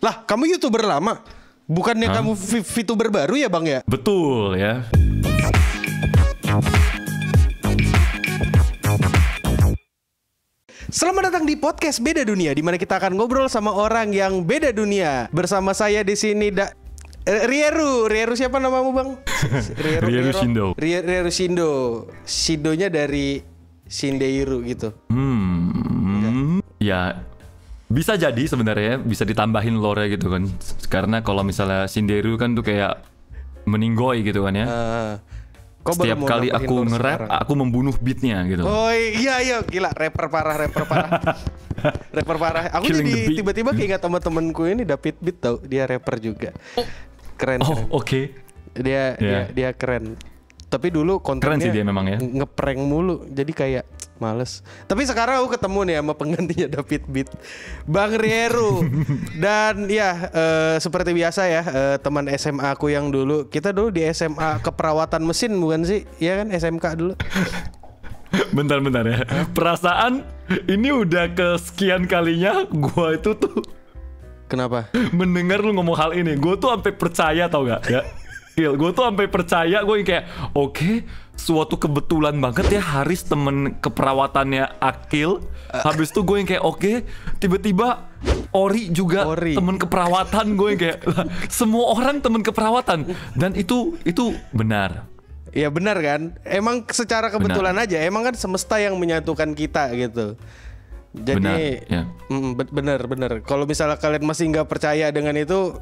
Lah, kamu YouTuber lama? Bukannya kamu VTuber baru ya Bang ya? Betul ya. Selamat datang di podcast Beda Dunia, di mana kita akan ngobrol sama orang yang beda dunia. Bersama saya di sini Rieru siapa namamu Bang? Rieru Shindo. Rieru Shindo. Shindonya dari Shindeiru gitu. Ya bisa jadi sebenarnya, bisa ditambahin lore gitu kan. Karena kalau misalnya Shindeiru kan tuh kayak meninggoy gitu kan ya. Setiap kali aku nge-rap, aku membunuh beatnya gitu. Oh iya gila, rapper parah. Rapper parah. Aku jadi tiba-tiba keingat sama temenku ini David Beat tau, dia rapper juga. Keren. Oke. Dia keren. Tapi dulu kontennya keren sih dia memang ya. Ngeprank mulu, jadi kayak males. Tapi sekarang aku ketemu nih sama penggantinya David Beat, Bang Rieru. Dan ya seperti biasa ya, teman SMA aku yang dulu, kita dulu di SMA keperawatan mesin bukan sih? Iya kan, SMK dulu. Bentar ya. Perasaan ini udah kesekian kalinya gua itu tuh. Kenapa? Mendengar lu ngomong hal ini, gue tuh sampai percaya tau gak ya? Gue tuh sampai percaya, gue kayak oke, suatu kebetulan banget ya Haris temen keperawatannya Akil. Habis itu gue yang kayak oke, tiba-tiba Ori juga temen keperawatan. Gue yang kayak semua orang temen keperawatan. Dan itu benar. Iya benar kan? Emang secara kebetulan aja. Emang kan semesta yang menyatukan kita gitu. Jadi benar. Kalau misalnya kalian masih nggak percaya dengan itu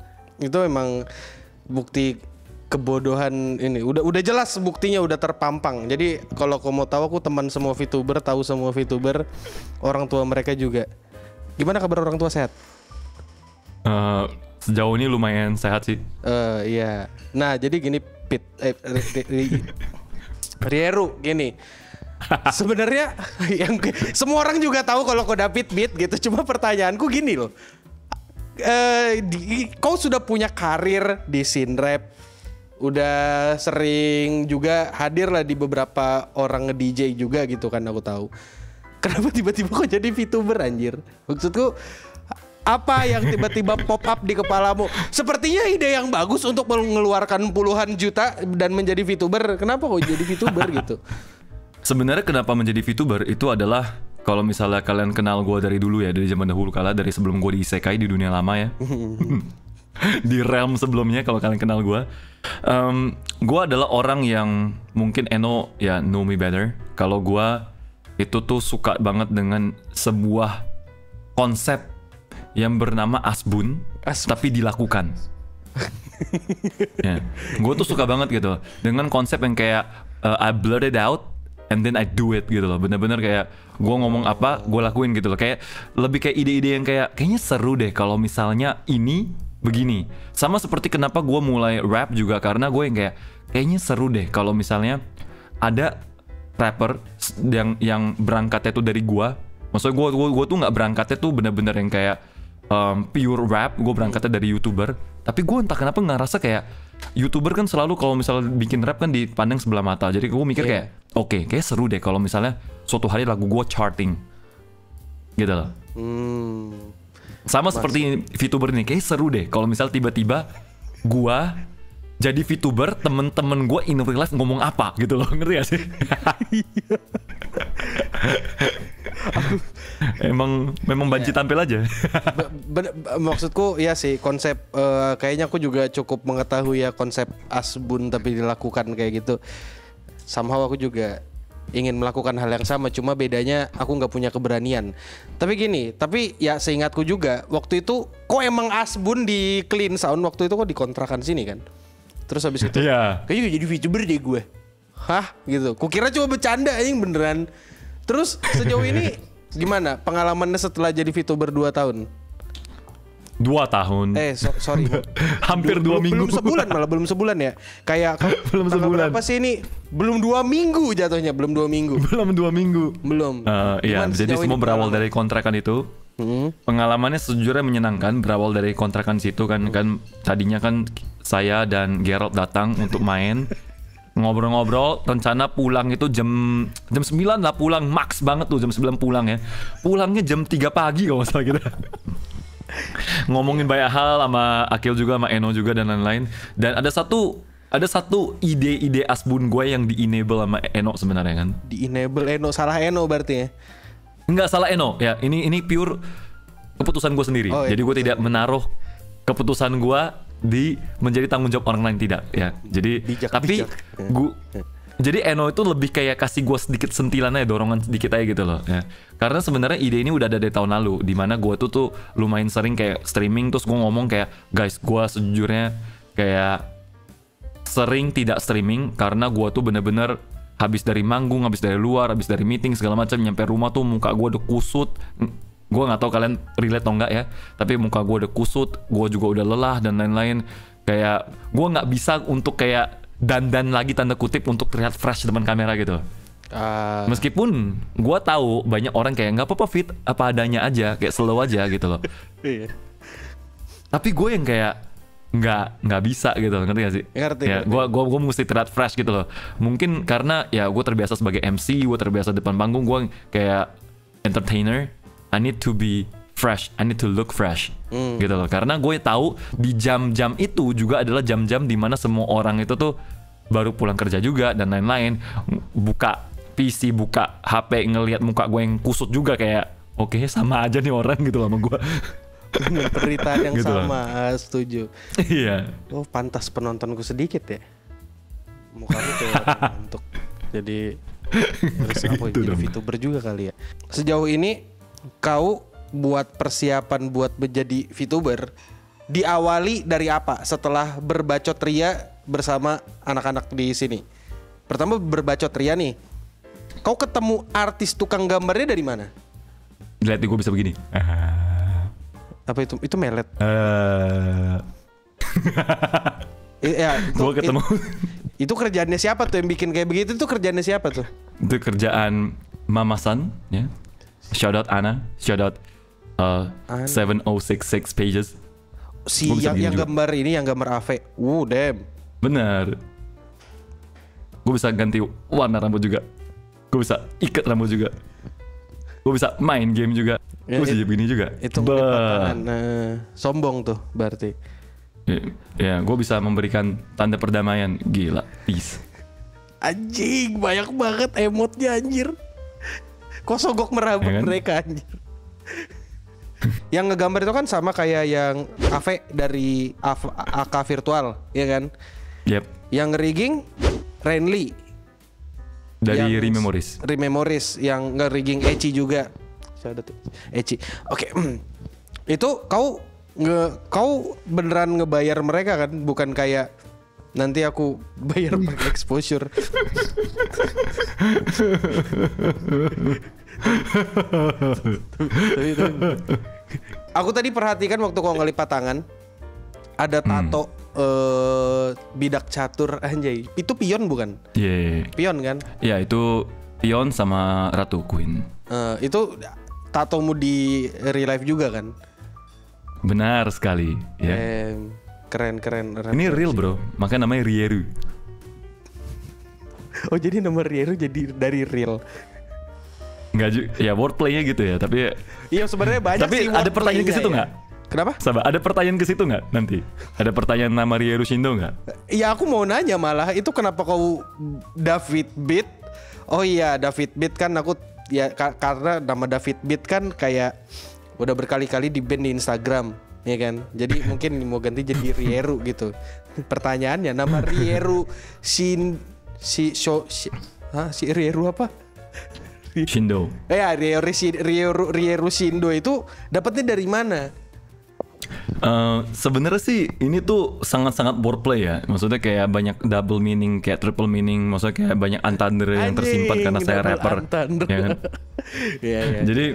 emang bukti kebodohan ini. Udah jelas buktinya, udah terpampang. Jadi kalau kamu mau tahu, aku teman semua VTuber, tahu semua VTuber, orang tua mereka juga. Gimana kabar orang tua, sehat? Sejauh ini lumayan sehat sih. Iya. Nah jadi gini Rieru gini. Sebenarnya yang semua orang juga tahu kalau kau David Beat gitu. Cuma pertanyaanku gini loh. Kau sudah punya karir di scene rap, udah sering juga hadir lah di beberapa orang nge-DJ juga gitu kan, aku tahu. Kenapa tiba-tiba kok jadi VTuber anjir? Maksudku apa yang tiba-tiba pop up di kepalamu? Sepertinya ide yang bagus untuk mengeluarkan puluhan juta dan menjadi VTuber. Kenapa kok jadi VTuber gitu? Sebenarnya kenapa menjadi VTuber itu adalah, kalau misalnya kalian kenal gue dari dulu ya, dari zaman dahulu kala, dari sebelum gue di isekai di dunia lama ya. Di realm sebelumnya kalau kalian kenal gue. Gue adalah orang yang mungkin Eno ya know me better. Kalau gue itu tuh suka banget dengan sebuah konsep yang bernama asbun. Tapi dilakukan. Ya. Gue tuh suka banget gitu dengan konsep yang kayak I blurt it out and then I do it gitu loh. Bener-bener kayak gue ngomong apa, gue lakuin gitu loh. Kayak lebih kayak ide-ide yang kayaknya seru deh kalau misalnya ini begini. Sama seperti kenapa gue mulai rap juga, karena gue yang kayaknya seru deh kalau misalnya ada rapper yang berangkatnya tuh dari gue. Maksudnya gue tuh nggak berangkatnya tuh bener-bener yang kayak pure rap. Gue berangkatnya dari YouTuber. Tapi gue entah kenapa ngerasa kayak YouTuber kan selalu kalau misalnya bikin rap kan dipandang sebelah mata. Jadi gue mikir kayak oke, kayak seru deh kalau misalnya suatu hari lagu gue charting gitu loh. Sama seperti VTuber nih, kayak seru deh kalau misal tiba-tiba gua jadi VTuber, temen-temen gua in real life ngomong apa gitu loh, ngerti gak sih? memang banci tampil aja. Maksudku ya sih konsep, kayaknya aku juga cukup mengetahui ya konsep asbun tapi dilakukan kayak gitu. Somehow aku juga ingin melakukan hal yang sama, cuma bedanya aku nggak punya keberanian. Tapi ya seingatku juga waktu itu kok emang asbun di Clean Sound waktu itu kok dikontrakan sini kan. Terus habis itu kayaknya jadi VTuber deh gue. Hah gitu. Kukira cuma bercanda anjing, beneran. Terus sejauh ini gimana pengalamannya setelah jadi VTuber 2 tahun? 2 tahun. Sorry. Hampir 2 minggu. Belum sebulan ya. Kayak belum sebulan. Apa sih ini? Belum 2 minggu jatuhnya, belum 2 minggu. Belum. Iya, jadi semua berawal dari kontrakan itu. Pengalamannya sejujurnya menyenangkan, berawal dari kontrakan situ kan. Kan tadinya kan saya dan Gerald datang untuk main. Ngobrol-ngobrol, rencana pulang itu jam 9 lah pulang, max banget tuh jam 9 pulang ya. Pulangnya jam 3 pagi kalau nggak salah gitu. Ngomongin banyak hal sama Akil juga, sama Eno juga dan lain-lain. Dan ada satu ide-ide Asbun gue yang di-enable sama Eno sebenarnya kan. Di-enable Eno, salah Eno berarti ya? Enggak salah Eno, ya ini pure keputusan gue sendiri. Oh, ya, jadi gue tidak menaruh keputusan gue di menjadi tanggung jawab orang lain, tidak ya. Jadi tapi gue jadi Eno itu lebih kayak kasih gue sedikit sentilan aja, dorongan sedikit aja gitu loh ya. Karena sebenarnya ide ini udah ada dari tahun lalu, dimana gue tuh lumayan sering kayak streaming, terus gue ngomong kayak, guys, gue sejujurnya kayak sering tidak streaming karena gue tuh bener-bener habis dari manggung, habis dari luar, habis dari meeting segala macam, nyampe rumah tuh muka gue udah kusut. Gue nggak tahu kalian relate atau enggak ya, tapi muka gue udah kusut, gue juga udah lelah dan lain-lain. Kayak gue nggak bisa untuk kayak dandan lagi tanda kutip untuk terlihat fresh depan kamera gitu. Meskipun gue tahu banyak orang kayak nggak apa-apa fit apa adanya aja, kayak slow aja gitu loh. Tapi gue yang kayak nggak bisa gitu, ngerti gak sih? Ngerti. Ya, gue mesti terlihat fresh gitu loh. Mungkin karena ya gue terbiasa sebagai MC, gue terbiasa depan panggung, gue kayak entertainer. I need to be fresh, I need to look fresh, gitu loh. Karena gue tahu di jam-jam itu juga adalah jam-jam dimana semua orang itu tuh baru pulang kerja juga dan lain-lain. Buka PC, buka HP, ngelihat muka gue yang kusut juga kayak, oke, sama aja nih orang gitu loh sama gue. Penderitaan yang gitu sama, setuju. Iya. Oh, pantas penontonku sedikit ya. Mukamu kayak untuk jadi harus apa Gitu jadi dong. VTuber juga kali ya. Sejauh ini kau buat persiapan buat menjadi VTuber diawali dari apa setelah berbacot ria bersama anak-anak di sini? Pertama berbacot ria nih. Kau ketemu artis tukang gambarnya dari mana? Lihat gue bisa begini. Apa itu? Itu melet. Gue ketemu. Itu kerjaannya siapa tuh yang bikin kayak begitu? Itu kerjaannya siapa tuh? Itu kerjaan Mama-san ya. Shout out Ana, shout out 7066 pages. Si Gua bisa begini yang juga. gambar ini, yang gambar Ave. Damn. Bener. Gue bisa ganti warna rambut juga. Gue bisa ikat rambut juga. Gue bisa main game juga. Ya, Gue bisa jadi begini juga. Itu merupakan sombong tuh berarti. Ya, gue bisa memberikan tanda perdamaian. Gila, peace. Anjing, banyak banget emotnya anjir. Kok sogok merabuk Ya kan? mereka anjir. Yang ngegambar itu kan sama kayak yang Ave dari AK Virtual, ya kan? Yep. Yang nge-rigging Renly Dari yang Rememories. yang nge-rigging Eci juga. Shout out Eci. Oke. Itu kau beneran ngebayar mereka kan, bukan kayak nanti aku bayar pakai exposure. Aku tadi perhatikan waktu kau ngelipat tangan ada tato bidak catur anjay. Itu pion bukan? Yeah. Pion kan? Ya, itu Pion sama Ratu Queen. Itu tatomu di real life juga kan? Benar sekali. Ya. Keren. Ini real bro, makanya namanya Rieru. Oh jadi nama Rieru jadi dari real. Enggak juga, ya wordplaynya gitu ya. Tapi Iya sebenarnya banyak tapi sih. ada pertanyaan ke situ wordplaynya nggak? ya. Kenapa? Sabar, ada pertanyaan ke situ nggak nanti? Ada pertanyaan nama Rieru Shindo nggak? Ya aku mau nanya malah itu kenapa kau David Beat? Oh iya David Beat kan aku ya karena nama David Beat kan kayak udah berkali-kali di ban di Instagram, ya kan? Jadi mungkin mau ganti jadi Rieru gitu. Pertanyaannya nama Rieru si Rieru apa? Shindo. Ya Rieru Shindo itu dapatnya dari mana? Sebenarnya sih ini tuh sangat-sangat wordplay ya. Maksudnya kayak banyak double meaning, kayak triple meaning. Maksudnya kayak banyak entendre yang tersimpan karena saya rapper. Ya kan? Iya. Jadi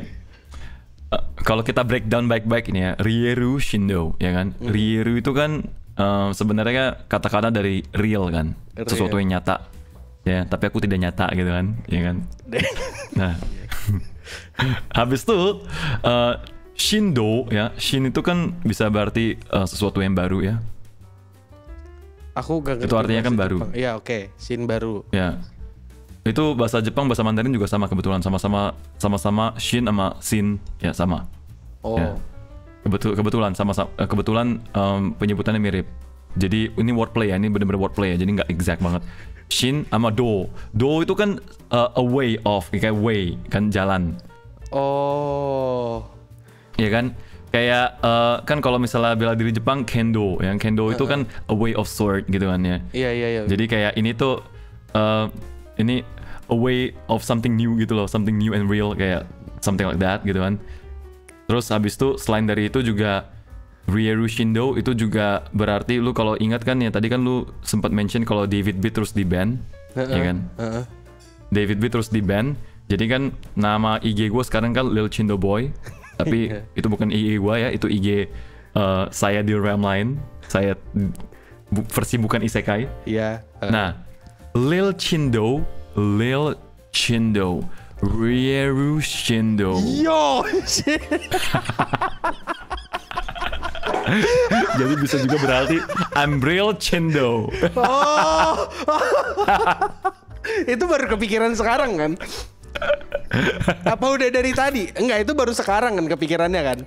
kalau kita breakdown baik-baik ini ya, Rieru Shindo, ya kan? Rieru itu kan sebenarnya kata-kata dari real kan, sesuatu yang nyata. Ya, tapi aku tidak nyata gitu kan, ya kan? Nah, habis itu Shindo ya, Shin itu kan bisa berarti sesuatu yang baru ya. Aku gak ngerti. Itu artinya kan baru. Iya oke, Shin baru. Ya, itu bahasa Jepang, bahasa Mandarin juga sama kebetulan, sama-sama Shin sama Sin ya sama. Oh. Ya. Kebetulan penyebutannya mirip. Jadi ini wordplay ya, ini bener-bener wordplay ya, jadi nggak exact banget. Shin sama do. Do itu kan a way of, kayak way kan, jalan. Oh. Iya kan? Kayak kan kalau misalnya bela diri Jepang kendo, yang kendo itu kan a way of sword gitu kan ya. Iya. Jadi kayak ini tuh ini a way of something new gitu loh, something new and real, kayak something like that gitu kan. Terus habis itu selain dari itu juga Rieru Shindo itu juga berarti, lu kalau ingat kan ya, tadi kan lu sempat mention kalau David B terus di ban, ya kan? David B terus di ban. Jadi kan nama IG gue sekarang kan Lil Chindo Boy, tapi itu bukan IG gue ya, itu IG saya di realm lain. Saya versi bukan isekai. Iya. Nah, Lil Chindo, Rieru Shindo. Yo. Jadi bisa juga berarti I'm real Chindo. Oh. Itu baru kepikiran sekarang kan? Apa udah dari tadi? Enggak, itu baru sekarang kan kepikirannya kan?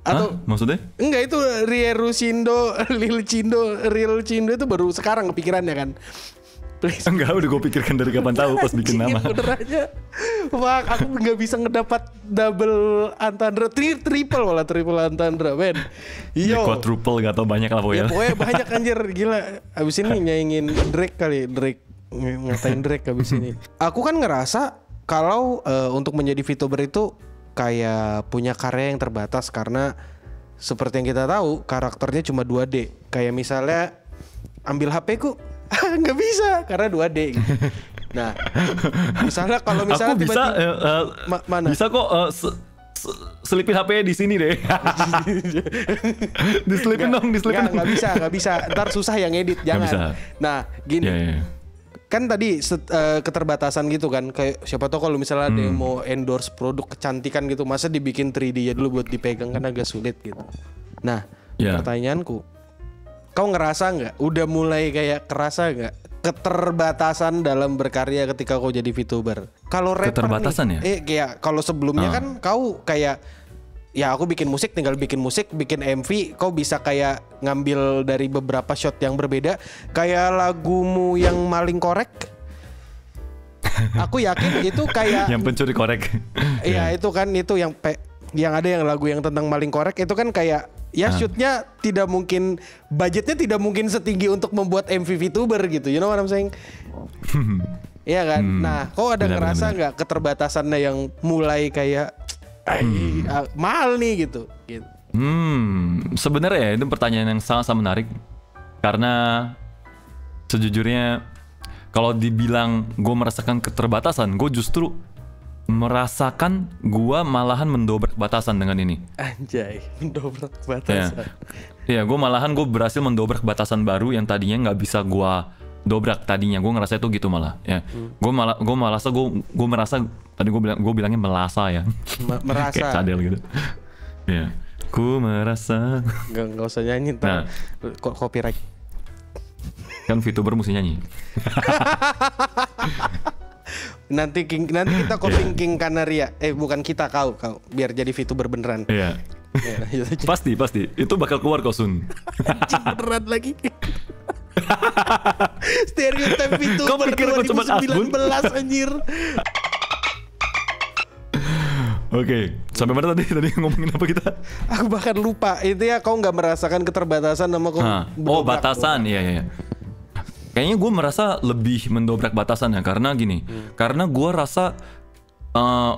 Atau maksudnya? Enggak, itu Rieru Shindo, Lil Chindo, Real Chindo itu baru sekarang kepikirannya kan? Please. Enggak, udah gue pikirkan dari kapan tahu pas bikin nama. Bener aja. Wah, aku nggak bisa ngedapat double entendre, triple entendre, men. Yo. Quadruple gak tau banyak lah pokoknya. Ya, pokoknya banyak anjir, gila. Abis ini nyaingin Drake kali, ngatain Drake abis ini. Aku kan ngerasa kalau untuk menjadi VTuber itu kayak punya karya yang terbatas, karena seperti yang kita tahu karakternya cuma 2D. Kayak misalnya ambil HP ku nggak bisa karena 2D gitu. Nah, misalnya kalau misalnya aku bisa mana? bisa kok selipin HP di sini deh. diselipin. Nggak bisa. Ntar susah yang edit, jangan. Bisa. Nah, gini. Yeah. Kan tadi keterbatasan gitu kan, kayak siapa tahu kalau misalnya ada yang mau endorse produk kecantikan gitu, masa dibikin 3D ya dulu buat dipegang, kan agak sulit gitu. Nah, pertanyaanku, kau ngerasa nggak? Udah mulai kayak kerasa nggak keterbatasan dalam berkarya ketika kau jadi VTuber? Kalau rapper keterbatasan nih, kayak kalau sebelumnya kan kau kayak, ya aku bikin musik, tinggal bikin musik, bikin MV, kau bisa kayak ngambil dari beberapa shot yang berbeda. Kayak lagumu yang Maling Korek, aku yakin itu kayak yang pencuri korek. Iya itu kan, itu yang ada yang lagu yang tentang maling korek itu kan kayak ya shootnya tidak mungkin, budgetnya tidak mungkin setinggi untuk membuat MV VTuber gitu, you know what I'm saying? Iya kan? Nah, kok ada ngerasa nggak keterbatasannya yang mulai kayak mahal nih gitu? Sebenarnya itu pertanyaan yang sangat menarik, karena sejujurnya kalau dibilang gue merasakan keterbatasan, gue justru merasakan gua malahan mendobrak batasan dengan ini. Anjay, mendobrak batasan. Iya, gue berhasil mendobrak batasan baru yang tadinya nggak bisa gua dobrak tadinya. Gue ngerasa itu gitu malah. Ya, gue merasa tadi gue bilangnya melasa ya. Merasa. Kayak cadel gitu. Ya, ku merasa. Nggak usah nyanyi, ntar copyright. Kan VTuber mesti nyanyi. Nanti kita coping King Kanaria. Bukan kita, kau biar jadi VTuber beneran. Iya. Pasti itu bakal keluar kok Sun. Beneran lagi. Stereotype VTuber 2019 anjir. Oke, sampai mana tadi ngomongin apa kita? Aku bahkan lupa. Itu ya, kau nggak merasakan keterbatasan sama kau. Batasan, iya. Kayaknya gue merasa lebih mendobrak batasan ya, karena gini, karena gue rasa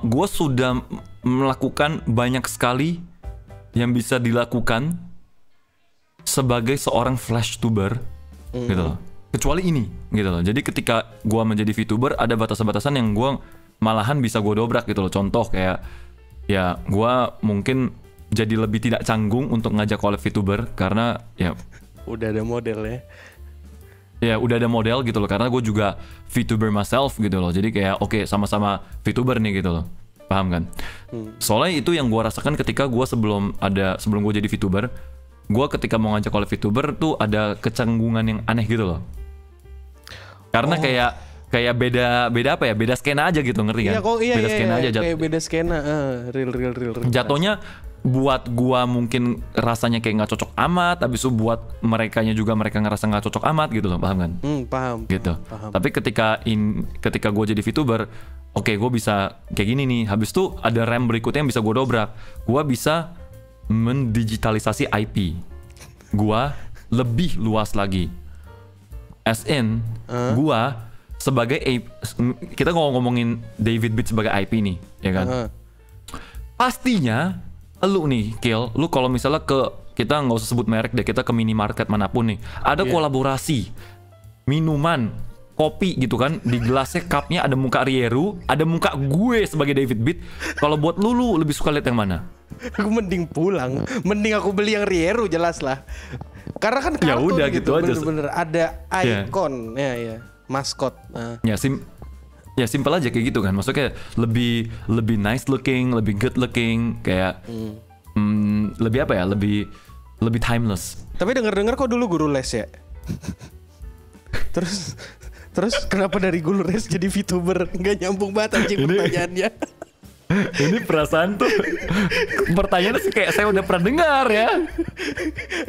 gue sudah melakukan banyak sekali yang bisa dilakukan sebagai seorang flashtuber, gitu loh. Kecuali ini, gitu loh. Jadi ketika gue menjadi VTuber ada batasan-batasan yang gue malahan bisa gue dobrak gitu loh. Contoh kayak, ya gue mungkin jadi lebih tidak canggung untuk ngajak collab VTuber karena ya udah ada model ya. Ya udah ada model gitu loh, karena gue juga VTuber myself gitu loh. Jadi kayak oke, sama-sama VTuber nih gitu loh. Paham kan? Soalnya itu yang gue rasakan ketika gue sebelum gue jadi VTuber, gue ketika mau ngajak collab VTuber tuh ada kecanggungan yang aneh gitu loh. Karena kayak beda apa ya? Beda skena aja gitu, ngerti kan? Iya, beda skena aja kayak beda skena, real. Jatuhnya buat gua mungkin rasanya kayak nggak cocok amat, habis itu buat merekanya juga mereka ngerasa nggak cocok amat gitu loh, paham kan? Paham. Gitu. Paham. Tapi ketika gue jadi VTuber, oke, gue bisa kayak gini nih. Habis itu ada rem berikutnya yang bisa gue dobrak. Gue bisa mendigitalisasi IP. Gue lebih luas lagi. As in, gue sebagai kita ngomongin David Beat sebagai IP nih, ya kan? Pastinya lu nih, Kill, lu kalau misalnya kita nggak usah sebut merek deh, kita ke minimarket manapun nih, ada kolaborasi minuman, kopi gitu kan, di gelasnya cupnya ada muka Rieru, ada muka gue sebagai David Beat. Kalau buat lu lebih suka lihat yang mana? Aku mending pulang, mending aku beli yang Rieru jelas lah. Karena kan kartun Ya udah gitu aja. bener-bener ada ikon, ya, maskot. Ya simpel aja kayak gitu kan. Maksudnya lebih nice looking, lebih good looking, kayak lebih apa ya? Lebih timeless. Tapi dengar kok dulu guru les ya. Terus kenapa dari guru les jadi VTuber? Nggak nyambung banget anjing pertanyaannya. Ini perasaan tuh pertanyaannya sih kayak saya udah pernah dengar ya.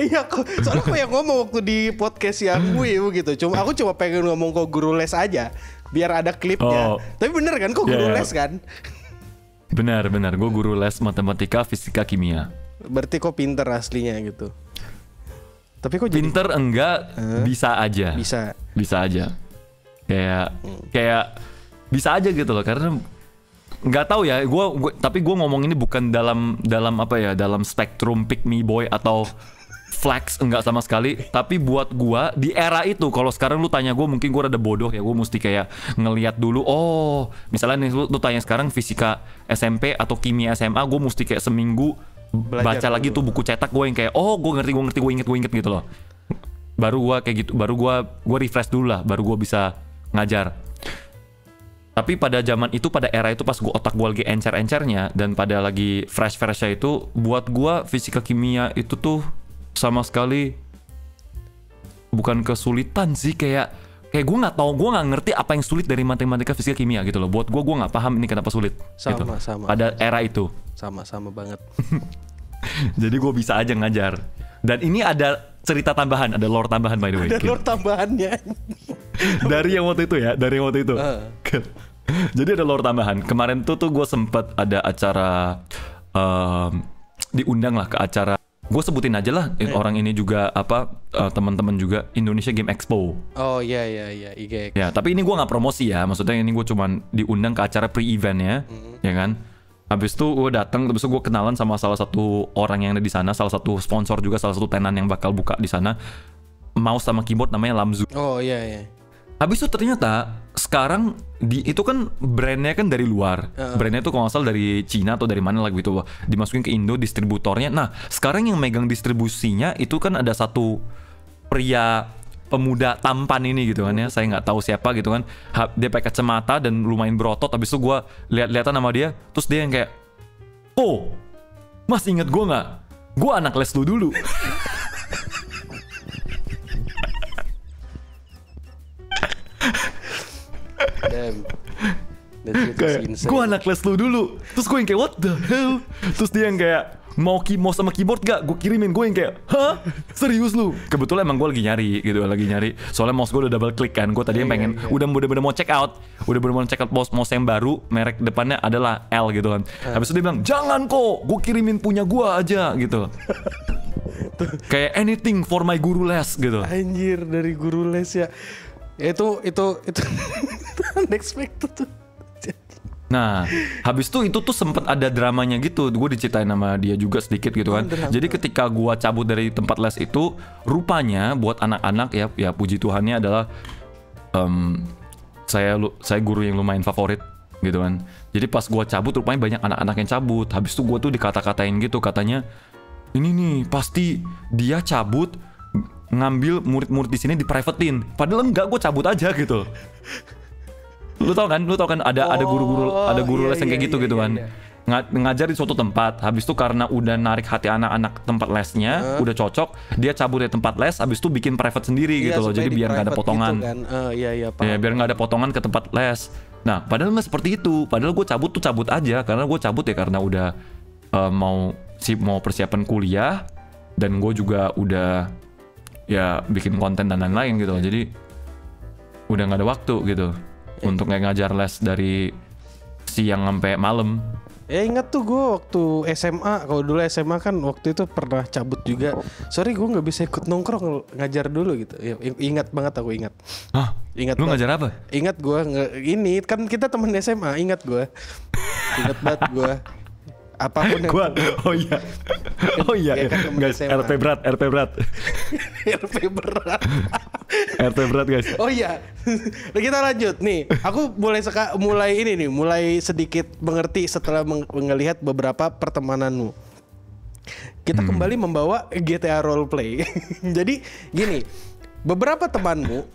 Iya kok, soalnya kok yang ngomong waktu di podcast yang gue gitu. Aku cuma pengen ngomong kok guru les aja, biar ada klipnya. Tapi bener kan kok guru les kan? Benar, gue guru les matematika, fisika, kimia. Berarti kok pinter aslinya gitu. Tapi kok pinter enggak, bisa aja. Bisa aja. Kayak bisa aja gitu loh, karena nggak tahu ya, tapi gue ngomong ini bukan dalam apa ya, dalam spektrum pick me boy atau flex, enggak sama sekali. Tapi buat gue di era itu, kalau sekarang lu tanya gue, mungkin gue rada bodoh ya, gue mesti kayak ngelihat dulu. Oh, misalnya nih lu tanya sekarang fisika SMP atau kimia SMA, gue mesti kayak seminggu baca lagi tuh buku cetak gue yang kayak gue ngerti, gue inget gitu loh. Baru gue kayak gitu, baru gue refresh dulu lah, baru gue bisa ngajar. Tapi pada zaman itu, pada era itu, pas otak gue lagi encer-encernya dan pada lagi fresh-freshnya itu, buat gue fisika kimia itu tuh sama sekali bukan kesulitan sih, kayak gue nggak tahu, gue nggak ngerti apa yang sulit dari matematika, fisika, kimia gitu loh. Buat gue nggak paham ini kenapa sulit. Sama. Pada era itu. Sama banget. Jadi gue bisa aja ngajar. Dan ini ada cerita tambahan, ada lore tambahan by the way. Ada lore tambahannya. Dari yang waktu itu ya, Jadi ada lore tambahan. Kemarin tuh gue sempet ada acara, diundang lah ke acara. Gue sebutin aja lah, orang ini juga teman-teman juga, Indonesia Game Expo. Oh iya IGX. Ya, tapi ini gue nggak promosi ya, maksudnya ini gue cuman diundang ke acara pre-event ya, ya kan. Habis itu gue datang, habis itu gue kenalan sama salah satu orang yang ada di sana, salah satu sponsor juga, salah satu tenan yang bakal buka di sana. Mouse sama keyboard namanya Lamzu. Oh iya. Habis itu ternyata sekarang itu kan brandnya kan dari luar. Brandnya itu kalau nggak salah dari Cina atau dari mana lah gitu, dimasukin ke Indo distributornya. Nah sekarang yang megang distribusinya itu kan ada satu pria pemuda tampan ini gitu kan ya, saya nggak tahu siapa gitu kan. Dia pakai kacamata dan lumayan berotot. Habis itu gue lihat-lihatan sama dia, terus dia yang kayak, oh mas inget gue nggak? Gue anak les lu dulu. Gue anak les lu dulu. Terus gue yang kayak what the hell. Terus dia yang kayak mau sama keyboard gak? Gue kirimin. Gue yang kayak hah? Serius lu? Kebetulan emang gue lagi nyari. Soalnya mouse gue udah double click kan. Gue tadi yang pengen udah mau check out. Udah mau check out mouse yang baru. Merek depannya adalah L gitu kan. Habis itu dia bilang jangan kok, gue kirimin punya gue aja gitu. Kayak anything for my guru les gitu. Anjir, dari guru les ya. Itu unexpected tuh. Nah, habis itu tuh sempet ada dramanya gitu. Gue diceritain sama dia juga sedikit gitu kan. Jadi ketika gue cabut dari tempat les itu, rupanya buat anak-anak ya puji Tuhannya adalah saya guru yang lumayan favorit gitu kan. Jadi pas gue cabut rupanya banyak anak-anak yang cabut. Habis itu gue tuh dikata-katain gitu, katanya ini nih pasti dia cabut ngambil murid-murid di sini di privatein. Padahal enggak, gue cabut aja gitu. Lu tau kan ada guru les yang kayak gitu kan. Ngajar di suatu tempat, habis itu karena udah narik hati anak-anak tempat lesnya, udah cocok, dia cabut dari tempat les, habis itu bikin private sendiri gitu loh. Jadi biar nggak ada potongan. Gitu kan. Biar nggak ada potongan ke tempat les. Nah, padahal nggak seperti itu. Padahal gue cabut aja, karena gue cabut ya karena udah mau mau persiapan kuliah, dan gue juga udah ya bikin konten dan lain-lain gitu. Jadi udah nggak ada waktu gitu untuk ngajar les dari siang sampai malam. Ya ingat tuh gue waktu SMA, kalau dulu SMA kan waktu itu pernah cabut juga. Sorry gue nggak bisa ikut nongkrong ngajar dulu gitu. Ya, ingat banget aku ingat. Hah? Ingat Lu banget. ngajar apa? Ingat gue ini kan kita temen SMA, ingat gue. Ingat banget gue. Apapun yang Oh iya, Ya kan temen guys, SMA. RP berat. RP berat. RP berat guys. Oh iya, nah, kita lanjut nih. Aku mulai sedikit mengerti setelah melihat beberapa pertemananmu. Kita kembali membawa GTA roleplay. Jadi gini, beberapa temanmu,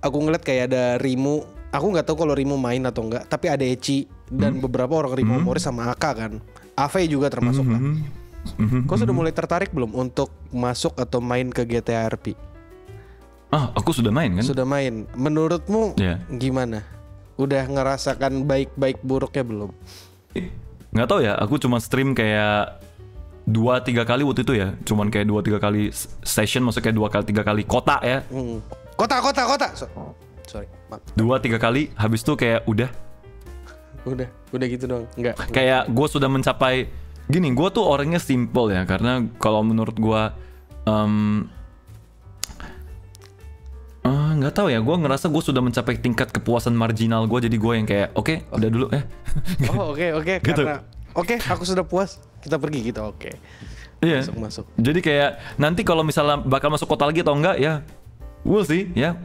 aku ngeliat kayak ada Rimu. Aku nggak tahu kalau Rimu main atau enggak, tapi ada Eci dan beberapa orang Rimu Moris sama Aka kan. Ave juga termasuk lah. Kau sudah mulai tertarik belum untuk masuk atau main ke GTA RP? Aku sudah main kan? Sudah main. Menurutmu Iya. gimana? Udah ngerasakan baik buruknya belum? Nggak tahu ya, aku cuma stream kayak 2-3 kali waktu itu ya. Cuman kayak 2-3 kali session, maksudnya kayak 2-3 kali kota ya. Kota. Sorry, maaf. 2-3 kali, habis itu kayak udah gitu dong. Enggak. kayak gue sudah mencapai gini. Gue tuh orangnya simple ya, karena kalau menurut gue nggak tahu ya, gue ngerasa gue sudah mencapai tingkat kepuasan marginal gue, jadi gue yang kayak oke, udah dulu Oh, oke. Gitu. Karena aku sudah puas. Kita pergi gitu. Oke. Iya. Masuk. Jadi kayak nanti kalau misalnya bakal masuk kota lagi atau enggak ya, we'll see ya.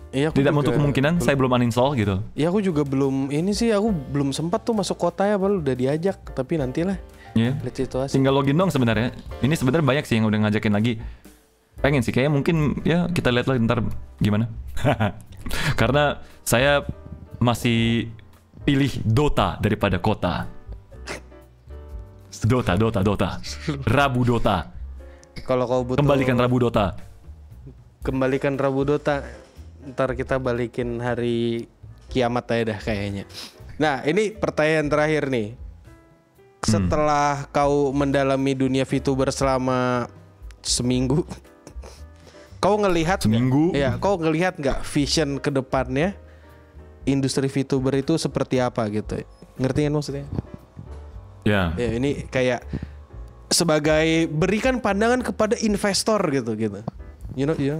Iya, aku Tidak juga menutup kemungkinan, saya belum uninstall gitu. Iya, aku juga belum aku belum sempat tuh masuk kota ya, baru udah diajak, tapi nantilah. Iya. Lihat situasi. Tinggal login dong sebenarnya. Ini sebenarnya banyak sih yang udah ngajakin lagi. Pengen sih, kayaknya mungkin ya kita lihat lah ntar gimana. Karena saya masih pilih Dota daripada kota. Dota. Rabu Dota. Kalau kau butuh Kembalikan Rabu Dota, ntar kita balikin hari kiamat aja dah kayaknya. Nah, ini pertanyaan terakhir nih. Setelah kau mendalami dunia VTuber selama seminggu, kau ngelihat kau ngelihat nggak vision ke depannya industri VTuber itu seperti apa gitu? Ngerti kan maksudnya? Ya. Ya, ini kayak sebagai berikan pandangan kepada investor gitu. You know, yeah.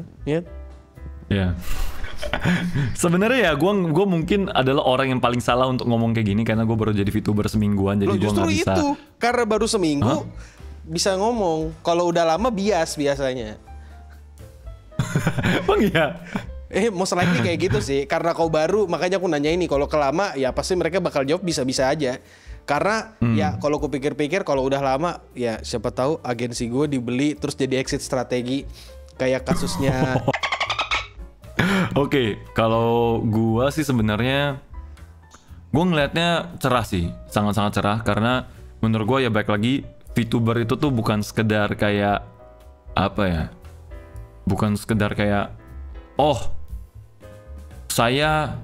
Ya. Sebenarnya ya gue mungkin adalah orang yang paling salah untuk ngomong kayak gini, karena gue baru jadi VTuber semingguan, jadi gue nggak bisa. Justru itu karena baru seminggu bisa ngomong. Kalau udah lama biasanya. Bang ya. Most likely kayak gitu sih. Karena kau baru, makanya aku nanya ini. Kalau kelama ya pasti mereka bakal jawab bisa-bisa aja. Karena ya kalau aku pikir-pikir kalau udah lama ya siapa tahu agensi gue dibeli terus jadi exit strategi kayak kasusnya. Oke, kalau gua sih sebenarnya gua ngelihatnya cerah sih, sangat-sangat cerah, karena menurut gua ya baik lagi VTuber itu tuh bukan sekedar kayak apa ya? Bukan sekedar kayak saya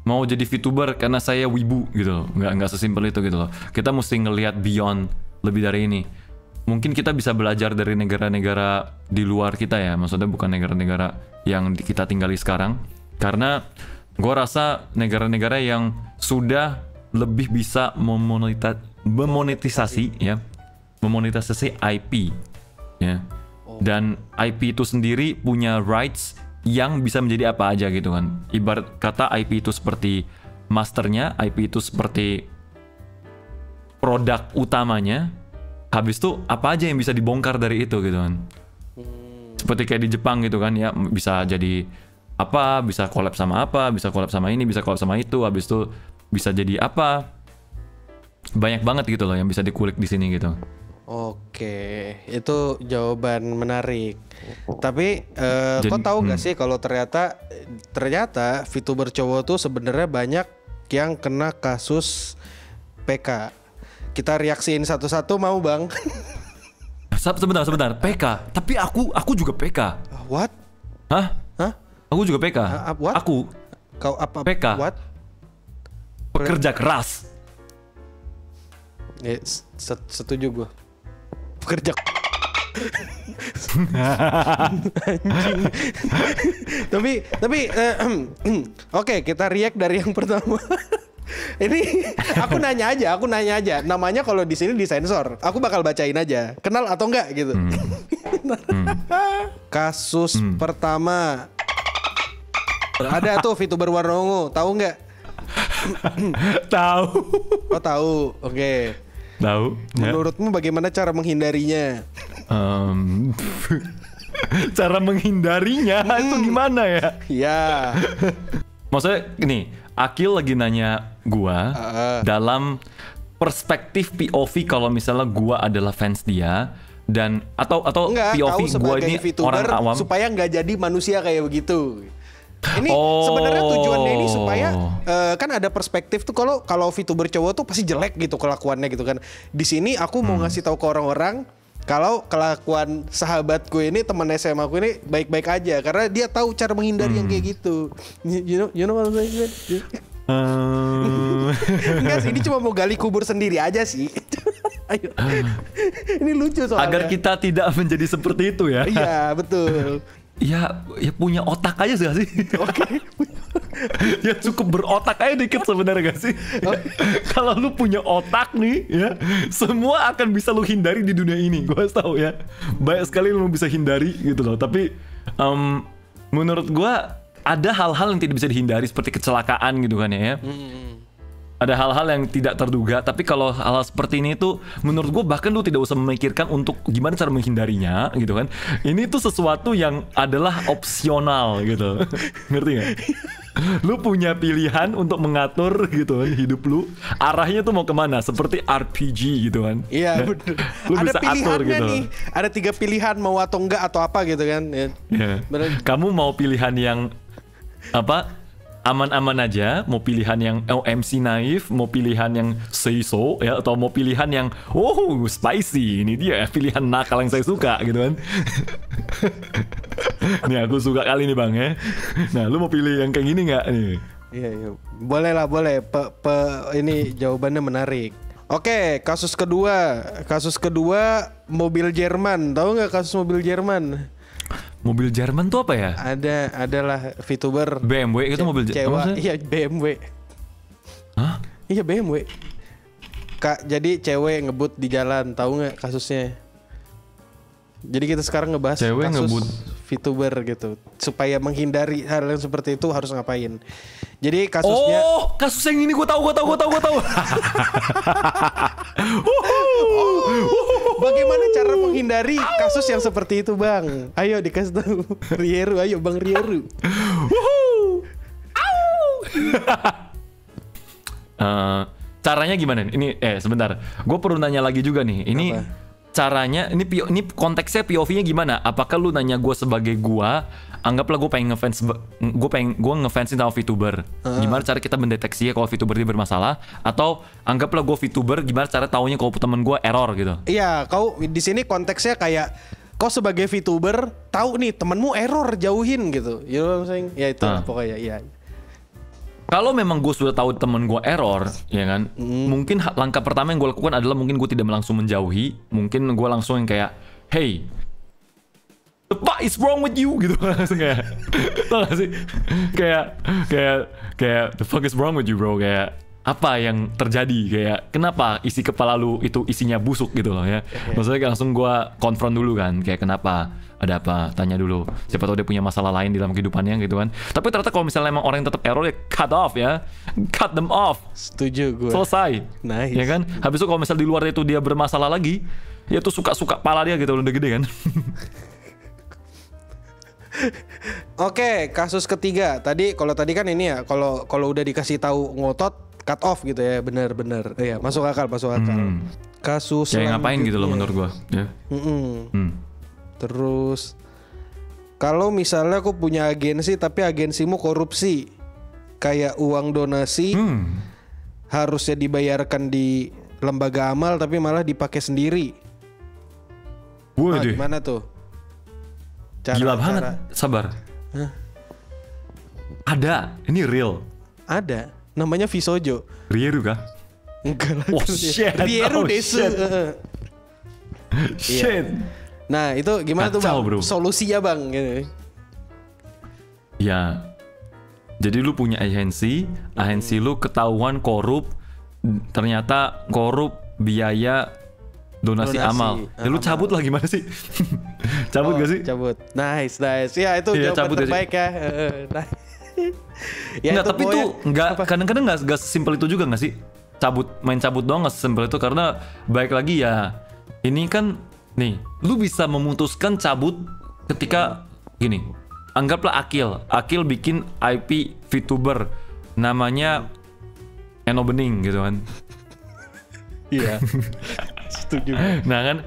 mau jadi VTuber karena saya wibu gitu loh. Nggak sesimpel itu gitu loh. Kita mesti ngelihat beyond, lebih dari ini. Mungkin kita bisa belajar dari negara-negara di luar kita ya, maksudnya bukan negara-negara yang kita tinggali sekarang, karena gue rasa negara-negara yang sudah lebih bisa memonetisasi IP ya, dan IP itu sendiri punya rights yang bisa menjadi apa aja gitu kan. Ibarat kata IP itu seperti masternya, IP itu seperti produk utamanya. Habis itu apa aja yang bisa dibongkar dari itu gitu kan. Seperti kayak di Jepang gitu kan ya, bisa jadi apa, bisa collab sama apa, bisa collab sama ini, bisa collab sama itu, habis itu bisa jadi apa. Banyak banget gitu loh yang bisa dikulik di sini gitu. Oke, itu jawaban menarik. Tapi kau tahu gak sih kalau ternyata VTuber cowok tuh sebenarnya banyak yang kena kasus PK. Kita reaksiin satu-satu mau bang? Sebentar. PK. Tapi aku juga PK. What? Hah? Aku juga PK. What? Aku. Kau apa? PK. What? Pekerja keras. Setuju gue. kerja. Anjing. tapi oke, kita react dari yang pertama. Ini aku nanya aja. Namanya kalau di sini disensor. Aku bakal bacain aja. Kenal atau enggak gitu. Kasus pertama. Ada tuh VTuber warna ungu, tahu nggak? Tahu. Oh tahu, oke. Tahu. Menurutmu bagaimana cara menghindarinya? Cara menghindarinya itu gimana ya? Ya. Maksudnya gini, Akil lagi nanya gua dalam perspektif POV kalau misalnya gua adalah fans dia dan atau Enggak, POV gua ini VTuber, orang awam supaya nggak jadi manusia kayak begitu. Ini sebenarnya tujuannya ini supaya kan ada perspektif tuh kalau VTuber cowok tuh pasti jelek gitu kelakuannya gitu kan. Di sini aku mau ngasih tahu ke orang-orang kalau kelakuan sahabatku ini, teman SMA aku ini baik-baik aja karena dia tahu cara menghindari yang kayak gitu. You know what I'm saying? Enggak sih, ini cuma mau gali kubur sendiri aja sih. Ayo. Ini lucu soalnya. Agar kita tidak menjadi seperti itu ya. Iya, betul. Ya punya otak aja gak sih? Oke. Ya cukup berotak aja dikit sebenarnya gak sih? Kalau lu punya otak nih ya, semua akan bisa lu hindari di dunia ini. Gue tahu ya, banyak sekali lu bisa hindari gitu loh. Tapi menurut gue ada hal-hal yang tidak bisa dihindari seperti kecelakaan gitu kan ya. Ada hal-hal yang tidak terduga, tapi kalau hal-hal seperti ini tuh menurut gue bahkan lu tidak usah memikirkan untuk gimana cara menghindarinya gitu kan. Ini tuh sesuatu yang adalah opsional gitu. Ngerti gak? Lu punya pilihan untuk mengatur gitu kan hidup lu, arahnya tuh mau kemana, seperti RPG gitu kan. Iya betul. Lu ada bisa pilihannya atur gitu. nih, ada 3 pilihan mau atau enggak atau apa gitu kan. Ya. Kamu mau pilihan yang apa? Aman-aman aja, mau pilihan yang MC naif, mau pilihan yang say so ya, atau mau pilihan yang spicy. Ini dia pilihan nakal yang saya suka gitu kan. Nih aku suka kali nih bang ya. Nah lu mau pilih yang kayak gini nggak nih? Iya, boleh lah, boleh. Ini jawabannya menarik. Oke, kasus kedua mobil Jerman. Tahu nggak kasus mobil Jerman? Mobil Jerman tuh apa ya? Adalah VTuber BMW itu mobil Jerman. Iya BMW. Hah? Iya BMW. Kak, jadi cewek ngebut di jalan, tahu nggak kasusnya? Jadi kita sekarang ngebahas cewek kasus ngebut VTuber gitu. Supaya menghindari hal yang seperti itu harus ngapain? Jadi kasusnya. Oh, kasus yang ini gue tahu. Bagaimana cara menghindari kasus yang seperti itu, Bang? Ayo dikasih tahu. Rieru, ayo Bang Rieru. Caranya gimana? Ini sebentar. Gue perlu nanya lagi juga nih. Ini apa? Caranya ini konteksnya POV-nya gimana? Apakah lu nanya gue sebagai gue? Anggaplah gue pengen ngefansin sama VTuber. Gimana cara kita mendeteksinya kalau VTuber dia bermasalah? Atau anggaplah gue VTuber, gimana cara taunya kalau temen gue error gitu? Iya, kau di sini konteksnya kayak kau sebagai VTuber tahu nih temenmu error, jauhin gitu. You know what I'm saying? Ya itu pokoknya iya. Kalau memang gue sudah tahu temen gue error, ya kan? Mungkin langkah pertama yang gue lakukan adalah mungkin gue tidak langsung menjauhi. Mungkin gue langsung yang kayak, hey, what is wrong with you gitu langsung kayak, tau gak sih? Kayak the fuck is wrong with you bro, kayak apa yang terjadi, kayak kenapa isi kepala lu itu isinya busuk gitu loh ya. Maksudnya kayak langsung gue konfront dulu kan, kayak kenapa, ada apa, tanya dulu, siapa tahu dia punya masalah lain di dalam kehidupannya gitu kan. Tapi ternyata kalau misalnya emang orang yang tetap error ya cut off ya, cut them off. Setuju gue. Selesai. Nice. Ya kan. Habis itu kalau misalnya di luar itu dia bermasalah lagi, ya tuh suka pala dia gitu udah gede kan. Oke, kasus ketiga. Kalau tadi kan ini ya, kalau udah dikasih tahu ngotot, cut off gitu ya, benar. Iya, masuk akal. Kasus kayak ngapain gitu loh menurut gua. Ya. Terus kalau misalnya aku punya agensi tapi agensimu korupsi, kayak uang donasi harusnya dibayarkan di lembaga amal tapi malah dipakai sendiri. Gimana tuh? Gila banget. Sabar. Ada, ini real. Ada, namanya Visojo. Rieru kah? Enggak lah. Oh shit. Rieru Desu. Shit. Nah itu gimana tuh Kacau, bang? bro. Solusinya bang? Gitu. Ya, jadi lu punya agensi lu ketahuan korup, ternyata korup biaya donasi amal. Ya lu cabut lah gimana sih? Cabut gak sih? Cabut. Nice. Ya itu Iya, jawaban cabut aja. terbaik ya. Nah. Ya, Nggak, tapi pokoknya- tuh nggak, kadang-kadang nggak sesimpel itu juga nggak sih? Main cabut doang nggak sesimpel itu, karena baik lagi ya, ini kan nih, lu bisa memutuskan cabut ketika gini. Anggaplah Akil bikin IP VTuber namanya Eno Bening gitu kan. Iya. Setuju. Nah kan,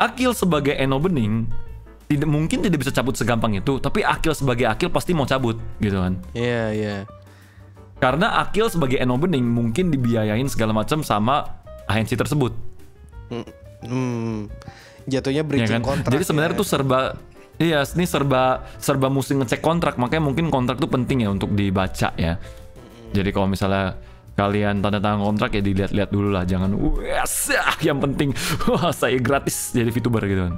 Akil sebagai Eno Bening mungkin tidak bisa cabut segampang itu, tapi Akil sebagai Akil pasti mau cabut gitu kan. Iya. Karena Akil sebagai Eno Bening mungkin dibiayain segala macam sama agensi tersebut. Jatuhnya Ya breaching kan? kontrak. Jadi sebenarnya ya. tuh serba mesti ngecek kontrak, makanya mungkin kontrak tuh penting ya untuk dibaca ya. Jadi kalau misalnya kalian tanda tangan kontrak ya dilihat-lihat dulu lah, jangan wes yang penting wah saya gratis jadi VTuber gitu kan.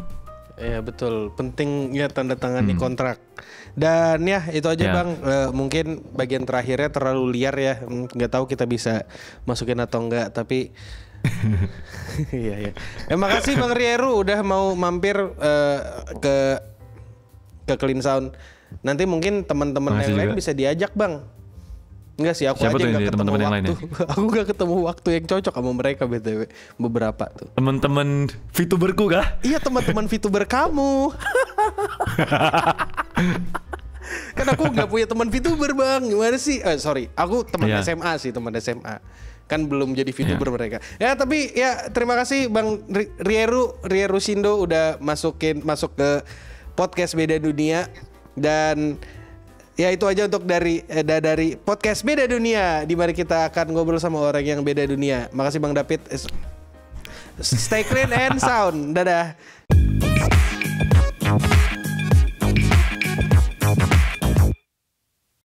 Iya betul, pentingnya tanda tangan di kontrak. Dan ya itu aja Ya. bang. Mungkin bagian terakhirnya terlalu liar ya. Nggak tahu kita bisa masukin atau enggak. Tapi iya. Makasih bang Rieru udah mau mampir ke Clean Sound. Nanti mungkin teman-teman Makasih yang lain juga. bisa diajak bang. Enggak sih, aku Siapa aja tuh nggak ini ketemu teman-teman yang lain waktu. Aku nggak ketemu waktu yang cocok sama mereka btw. Beberapa tuh. Temen-temen VTuberku kah? Iya teman-teman VTuber kamu. Kan aku nggak punya teman VTuber bang, gimana sih? Sorry, aku teman Iya. SMA sih, teman SMA. Kan belum jadi VTuber mereka. Ya tapi ya terima kasih bang Rieru Shindo udah masuk ke podcast Beda Dunia. Dan ya itu aja untuk dari podcast Beda Dunia, di mana kita akan ngobrol sama orang yang beda dunia. Makasih bang David. Stay clean and sound. Dadah.